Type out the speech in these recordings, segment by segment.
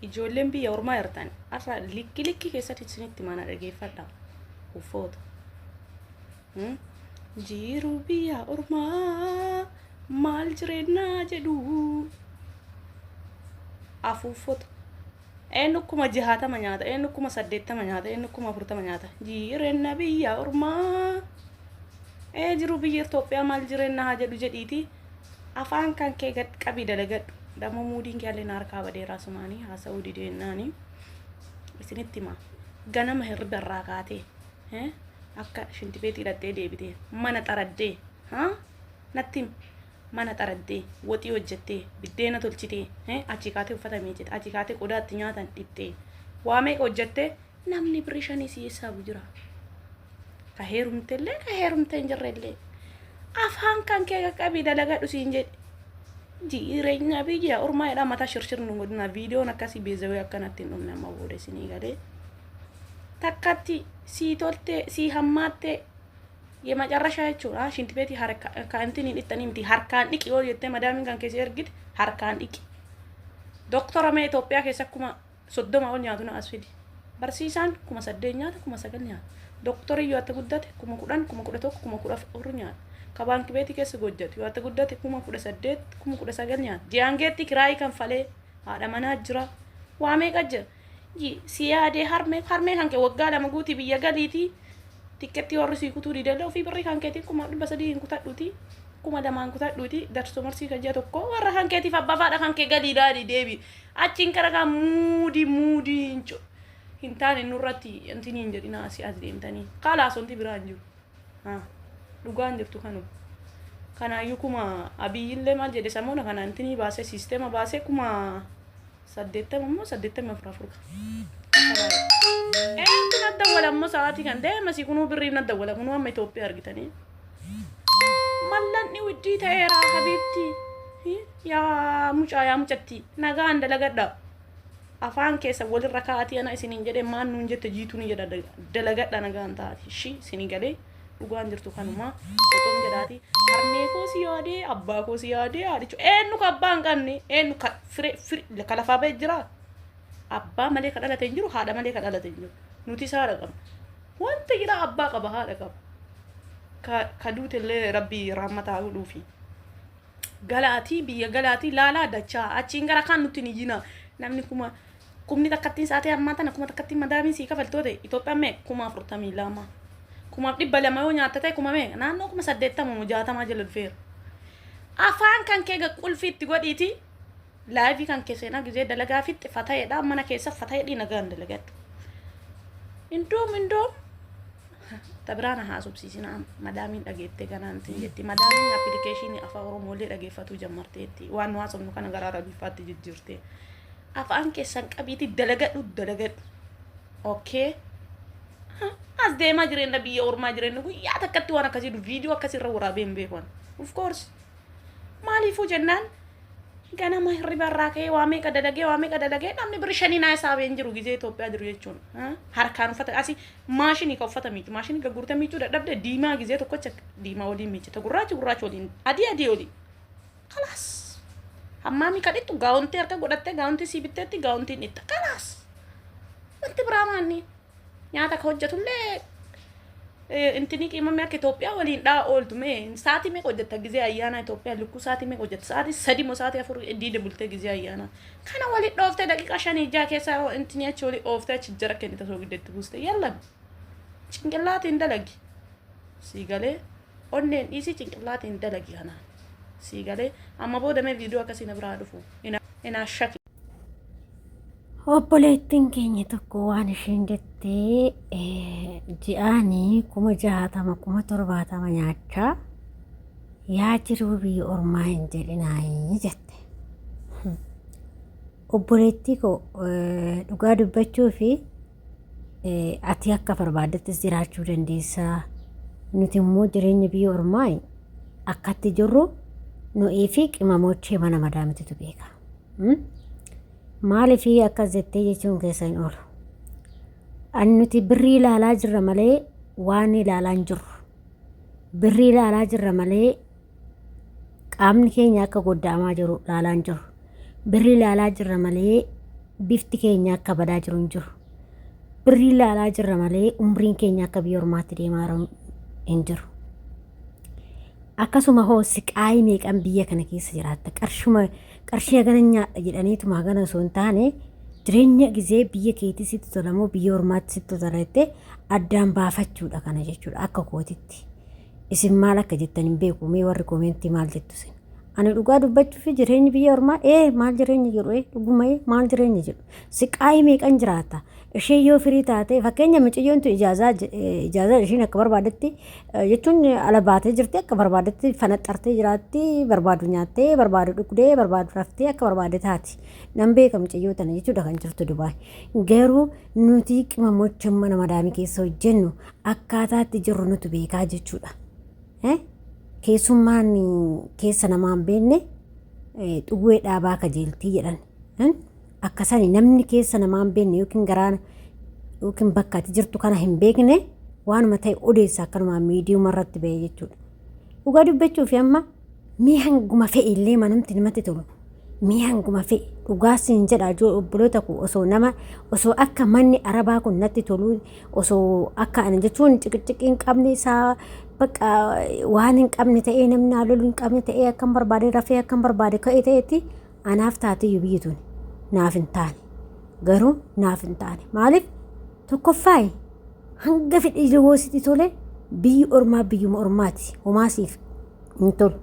ijoolleen biyya ormaa yartan arra likki keessatti isinitti mana dhageeffadha uffoota jiru biyya ormaa maal jireenyaa jedhu afuuffota eenyukkuma 60 nyaata eenyukkuma 80 nyaata eenyukkuma 40 nyaata jireenya biyya ormaa jiru biyya Itoophiyaa maal jireenyaa jedhu jedhiiti afaan kan kee gad qabi dalagadhu dama muudin kee harkaa badeeraa sumaanii haasa'uu dideennaani isinitti ma ganama hirriba irraa kaatee akka shintibeetii hidhattee deebitee mana xaraddee natti mana xaraddee woxii hojjettee biddeena tolchitee achi kaatee uffata miicite achi kaatee qodaatti nyaatan dhittee waa meeqa hojjettee namni birrii 5 si'eessaa jira ka heerumtellee ka heerumte hin jirrellee afaan kan kee qaqqabii dalagadhu siin jedhe jireenya biyya ormaa jedha mata shirshirnu godina viidiyoon akkasii beezawee akkanatti hin dhumne amma booda isinii galee takkatti sii tolte sii hammaatte የመጨረሻ ይችላል ሽንት ቤት ከእንትን ይጥተኒምቲ harkaan dhiqi yoo jette madaamin kan keessa ergite harkaan dhiqi doktora mee Itoophiyaa keessa kuma 30 ol nyaatu na asfidi barsiisaan kuma 8 nyaata kuma 9 nyaata doktori yoo atta guddate kuma 10 kuma 11 kuma 14 nyaata ka baanki beeti keessa gojjatu yoo atta guddate kuma 18 kuma 19 nyaata jiangeetti kiraay kan falee haadha manaa jira waa meeqa jira siyaadee harmee kan kee waggaa lama guutii biyya galiitii tikketti warri sii kutuu didallee ofii birrii kan keetiin kuma 300 kutadhuuti kuma 2 kutadhuuti darso marsii kajja tokko warra kan keetiif abbaa faadha kan kee gadi daadi deebi achiin karagaa muudi incho hin taane nurratti intiniin jedhina asii as deemtanii kalaasonti biraan jiru dhugaan jirtu kanu kanaayyuu kuma abiyyillee maal jedhe samoona kana intinii baasee sisteema baasee kuma 84 nadda wala mo saati kan deema si kunu birri nadda wala kunu amma Itoophiyaa argitanii mallanni widdi ta'eera habibti yaa mucatti nagaan dalagadha afaan keessa walirra kaati ana isiniin jedhe maan nuun jette jiituun jedha dalagadha nagaan taati shi isinii galee dhugaan jirtu kanuma otoon jedhaati harmee koo si yaadee abbaa koo si yaadee haadhichu eenyu ka abbaan qabne eenyu ka fire kalafaa ba'e jira abbaa malee ka dhalate hin jiru haadha malee ka dhalate hin jiru nuti saara qaba wanta jira abbaa qaba haadha qaba ka duutellee rabbii rahmataa godhuufi galaatii biyya galaatii laalaa dachaa achiin gara kan nuti ni jina namni kumni takkattiin saatee ammaa tana kuma takkattiin madaamiin sii kafaltoote Itoophiyaa mee kuma 42 kuma 200 yoo nyaatta ta'e kuma mee naannoo kuma 80 60 jala dhufeera afaan kan kee qulfiitti godhiiti laayifi kan kee seenaa gizee dalagaa fitti fata'eedha mana keessa fata'eedhi nagaan dalagadhu indom tabrana haasubsiisina madaamin dhageette kananti jetti madaamin application afaan oromoolee dhageeffatu jammarteetti waan haasofnu kana garaa rabifaatti jijjiirte afaan keessan qabiiti dalagadhu okay as deema jireenya biyya ormaa jireenya guyyaa takkatti waan akkasii viidiyoo akkasirra waraabeen beekwan of course maaliifuu jennaan ganama hirriba irraa ka'ee waa meeqa dalagee namni birrii 5 naa isaabeen jiru gizee Itoophiyaa jiru jechuun harkaan uffata asii maashinii ka uffata miicu maashinii gurgurta miicuu dadhabde diimaa gizee tokkocha diimaa waliin miicita gurraachi waliin adii waliin kalaas hammaami kadhitu gaawontii harka godhattee gaawontii sii bitteetti gaawontiin itti kalaas wanti biraa maanni nyaata ka hojjetullee intini qimame akka Itoophiyaa waliin dhaa ooltu mee saatii meeqa hojjetta gizee ayyaana Itoophiyaa lukkuu saatii meeqa hojjetta saatii 3 moo saatii 4 diide bultee gizee ayyaana kana waliin dhooftee daqiiqa 5 6 keessa intini achi waliin ooftee achi jara kennite soo giddeetti buuste yalla cinqillaatiin dalagi siigalee onneen dhiisii cinqillaatiin dalagi kana siigalee amma booda mee viidiyoo akkasii na biraa dhufu ina shaki obboleettiin keenya tokko waan isheen jettee ji'aanii kuma 60 kuma 70 nyaachaa yaa jiruu biyya ormaa hin jedhinaayii jette obboleettii koo dhugaa dubbachuu fi ati akka barbaaddattis jiraachuu dandeessaa nuti immoo jireenya biyya ormaa akkatti jirru nu'ii fi qimamochee mana madaamititu beeka maaliif akkas jettee jechuun keessa hin oolu annuti birrii ilaalaa jirra malee waan ilaalaa hin jirru birrii ilaalaa jirra malee qaamni keenya akka goddaamaa jiru ilaalaa hin jirru birrii ilaalaa jirra malee bifti keenya akka badaa jiru hin jiru. Birrii ilaalaa jirra malee umriin keenya akka biyya ormaatti deemaa hin jiru. Akkasuma hoo siqaayii meeqan biyya kana keessa jiraatta qarshii hagana nyaadha jedhaniituma hagana osoo hin taane jireenya gizee biyya keetii sitti tolamoo biyya ormaatti sitti tolatte addaan baafachuudha kana jechuudha akka kootitti. Isin maal akka jettan hin beeku mee warri koomentii maal jettu isin. Ani dhugaa dubbachuuf jireenyi biyya ormaa maal jireenya jedhu dhuguma maal jireenya jedhu siqaayii meeqan jiraata. Ishee yoo firii taate fakkeenya mucayyoon tu ijaazaa ishiin akka barbaadetti jechuun ala baatee jirti akka barbaadetti fanaxxartee jiraatti barbaadu nyaattee barbaadu dhugdee barbaadu raftee akka barbaade taati. Nan beeka mucayyoo tana jechuudha kan jirtu Dubaay. Garuu nuti qimamocha mana madaamii keessa hojjennu akkaataatti jirru nuti beekaa jechuudha. Keessummaan keessa namaan beenne xuwwee dhaabaa kajeeltii jedhan. Akkasani namni keessa namaan beenne yookiin garaan yookiin bakka ati jirtu kana hin beekne waanuma ta'e odeessa akkanuma miidiyuma irratti ba'e jechuudha. Dhugaa dubbachuuf amma mee hanguma fe'e illee manamti namatti tolu. Mee hanguma fe'e dhugaas hin jedha obboloota koo osoo akka manni arabaa kun natti tolu osoo akka ana jechuun ciqiqiin hin qabne isaa bakka waan hin qabne ta'ee namni haaloluu hin qabne ta'ee akkam barbaade rafee akkam barbaade ka'ee ta'etti anaaf taatee biyyi tuni. Naaf hin taane garuu naaf hin taane maaliif tokkoffaa hanga fedhii jiruusitti tole biyyi ormaa biyyuma ormaati homaasiif hin tolu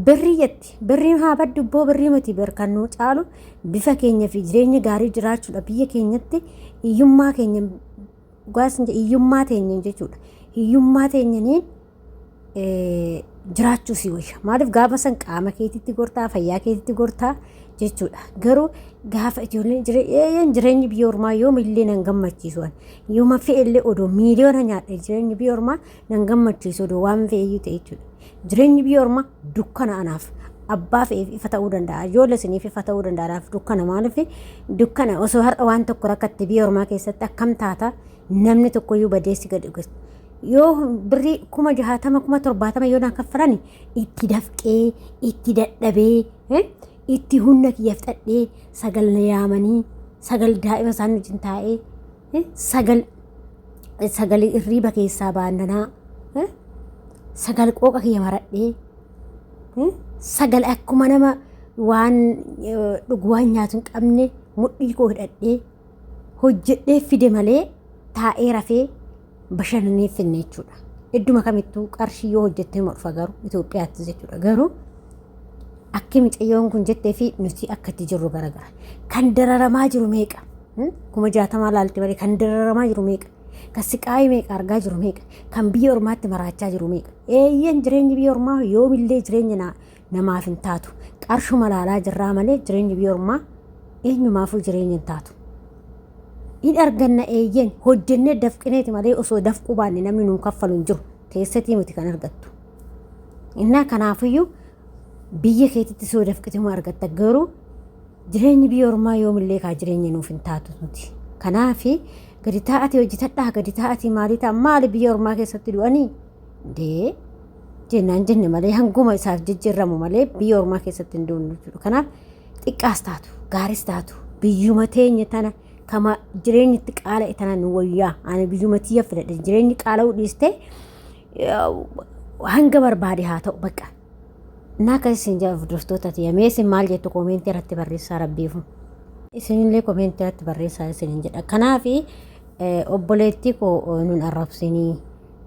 birrii jetti birriin haa baddu boo birrii miti berkannuu caalu bifa keenya fi jireenya gaarii jiraachuudha biyya keenyatti hiyyummaa keenya hiyyummaa teenya jechuudha hiyyummaa teenyaniin jiraachuu si wayya maaliif gaafa san qaama keetitti gortaa fayyaa keetitti gortaa jechuudha. Garuu gaafa ijoolleen jireenyi biyya ormaa yoomillee nan gammachiisu yooma fe'ellee odoo miiliyoona nyaadhe jireenyi biyya ormaa nan gammachiisu odoo waan fe'eyyuu ta'e jechuudha. Jireenyi biyya ormaa dukkana anaaf abbaa fe'eef ifa ta'uu danda'a ijoollee isiniif ifa ta'uu danda'aaf dukkana maaliif dukkana osoo har'a waan tokko rakkatte biyya ormaa keessatti akkam taata namni tokkoyyuu badeessi gadi yoo birrii 60,000 70,000 yoo naan kaffalan itti dafqee itti dadhabee itti humna kiyyaaf xadhee sagal na yaamanii sagal daa'ima isaan wajjin taa'ee sagal irriiba keessaa baannanaa sagal qooqa kiyya maradhee sagal akkuma nama waan dhugwaan nyaatu hin qabne mudhii koo hidhadhee hojjedhee fide malee taa'ee rafee bashannanee finne jechuudha. Idduma kamittuu qarshii yoo hojjettee morfa garuu Itoophiyaatti jechuudha. Garuu akka mucayyoon kun jettee fi nuti akkatti jirru garagara. Kan dararamaa jiru meeqa? 60,000 laalti malee kan dararamaa jiru meeqa? Kan siqaayii meeqa argaa jiru meeqa? Kan biyya ormaatti maraachaa jiru meeqa? Jireenyi biyya ormaa yoomillee jireenya namaaf hin taatu. Qarshuma laalaa jirraa malee jireenyi biyya ormaa eenyumaafuu jireenya hin taatu. In arganna hojjennee dafqineeti malee osoo dafquu baanne namni nuun kaffalu hin jiru. Teessatii miti kan argattu. Innaa kanaafiyyuu biyya keetitti soo dafqituma argatta garuu jireenyi biyya ormaa yoomillee kaa jireenya nuuf hin taatu nuti. Kanaafi gadi taa'atii hojjetadhaa gadi taa'atii maalii ta'a maali biyya ormaa keessatti du'anii jennaan jenne malee hanguma isaaf jijjiiramu malee biyya ormaa keessatti hin du'u jechuudha. Kanaaf xiqqaas taatu gaaris taatu biyyuma teenya tana kama jireenyi itti qaala itana nu wayyaa ani biyyuma tiyya fedhadhe jireenyi qaala dhiiste hanga barbaade haa ta'u bakka. Naka isin jaaf durstoota tiyamee isin maal jettu koomentii irratti barreessaa rabbiifu. Isinillee koomentii irratti barreessaa isinin jedha. Kanaafi obboleettii koo nun arrabsinii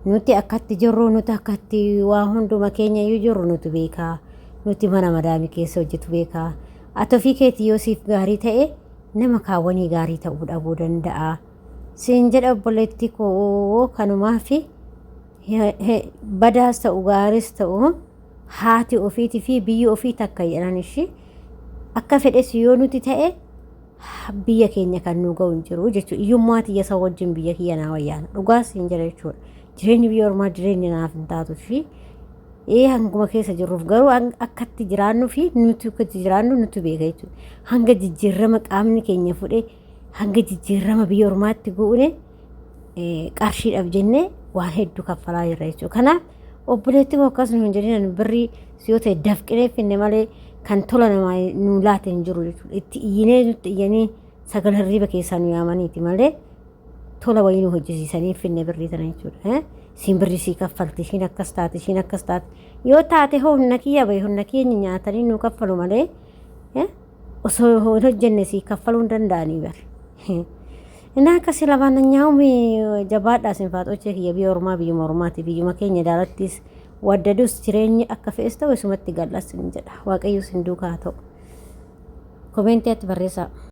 nuti akkatti jirru nuti akkatti waa hunduma keenya iyyuu jirru nuti beekaa nuti mana madaamii keessa hojjetu beekaa ati ofii keetii yoo siif gaarii ta'e nama kaawwanii gaarii ta'uu dhabuu danda'a. Siin jedha obboleettii koo kanumaafi badaas ta'u gaaris ta'u haati ofiitii fi biyyi ofii takka jedhan ishii akka fedhes yoo nuti ta'e biyya keenya kan nu ga'u hin jiru jechuudha. Iyyummaa tiyya isa wajjin biyya kiyya naa wayyaana dhugaas hin jira jechuudha. Jireenyi biyya ormaa jireenya naaf hin taatu fi hanguma keessa jirruuf garuu akkatti jiraannu fi nuti akkatti jiraannu nuti beeka jechuudha. Hanga jijjiirama qaamni keenya fudhee hanga jijjiirama biyya ormaatti gu'une qarshiidhaaf jennee waan hedduu kaffalaa jirra jechuudha. Kanaaf obboleettii koo akkasuma hin jedhin birrii siyoo ta'e dafqinee finne malee kan tola namaa nu laate hin jiru jechuudha. Itti iyyinee nutti iyyanii sagal hirriba keessaa nu yaamaniiti malee tola wayii nu hojjisiisanii finne birrii tana jechuudha. Siin birrii sii kaffalti ishiin akkas taate ishiin akkas taate yoo taate humna kiyya bahe humna keenya nyaatanii nu kaffalu malee osoo hojjenne sii kaffaluu hin danda'anii bare. እና ከሲላባነኛውም ጀባዳ ሲንፋጦቼ የቢዮ ኦሮማ ቢዩ ኦሮማቲ ቢዩ መኬኛ ዳራቲስ ወደዱስ ጅሬኝ አከፈስተው ወሱመት ጋላስ እንጀዳ ዋቀዩ ሲንዱካቶ ኮሜንት ያት በሬሳ